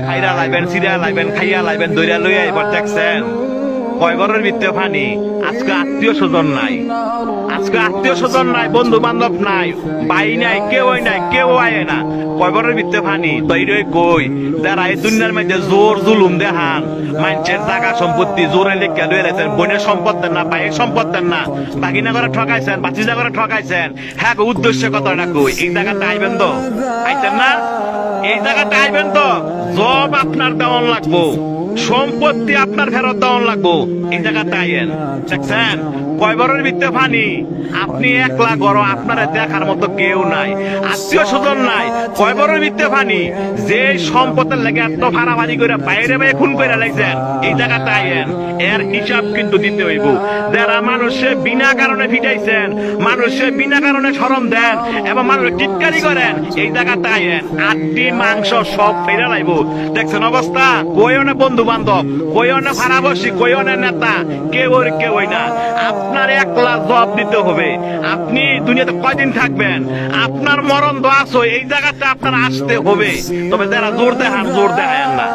খাইরা লাইবেন, সিরা লাইবেন, খাইয়া লাইবেন, দইরা লইয়া এবার দেখছেন কয় ঘরের ভিতরে পানি। আজকে আত্মীয় স্বজন নাই, আজকে আত্মীয় স্বজন নাই, বন্ধু বান্ধব নাই, ভাই নাই, কেউই নাই, কেউ আয় না, কয় ঘরের ভিতরে পানি। তৈরি কই যারা এই দুনিয়ার মধ্যে জোর জুলুম দেখান, মানুষের জায়গা সম্পত্তি জোরে লেখা লয়ে রেছেন, বোনের সম্পদ দেন না, ভাইয়ের সম্পদ দেন না, বাগিনা করে ঠকাইছেন, বাচিজা করে ঠকাইছেন। হ্যাঁ উদ্দেশ্য কথাটা কই, এই জায়গাটা আইবেন তো, আইতেন না? এই জায়গাটা আইবেন তো, জব আপনার দেওয়ান লাগবো, সম্পত্তি আপনার ফেরত দেওয়ান লাগবো। এই জায়গাটা আইয়েন, দেখছেন কয় বড়ের ভিতরে পানি। আপনি একলা গড়, আপনারা দেখার মতো কেউ নাই, আত্মীয় স্বজন নাই, কয় বড়ের ভিতরে পানি। যে সম্পদের লেগে এত ভাড়াভাড়ি করে বাইরে বাইরে খুন করে লাগছেন, এই জায়গাটা আইয়েন, এর হিসাব কিন্তু দিতে হইব। যারা মানুষে বিনা কারণে ফিটাইছেন, মানুষে বিনা কারণে শরম দেন এবং মানুষের টিটকারি করেন, এই জায়গাটা আইয়েন, আটটি মাংস সব ফেরে লাইব। দেখছেন অবস্থা, কইও না বন্ধু বান্ধব, কইও না ভাড়াবাসী, কইও না নেতা, কেউই না। আপনার একলা জবাব দিতে হবে। আপনি দুনিয়াতে কয়দিন থাকবেন, আপনার মরণ দোয়া আছে, এই জায়গাটা আপনার আসতে হবে। তবে যারা জোর দেখান, জোর দেখায় না।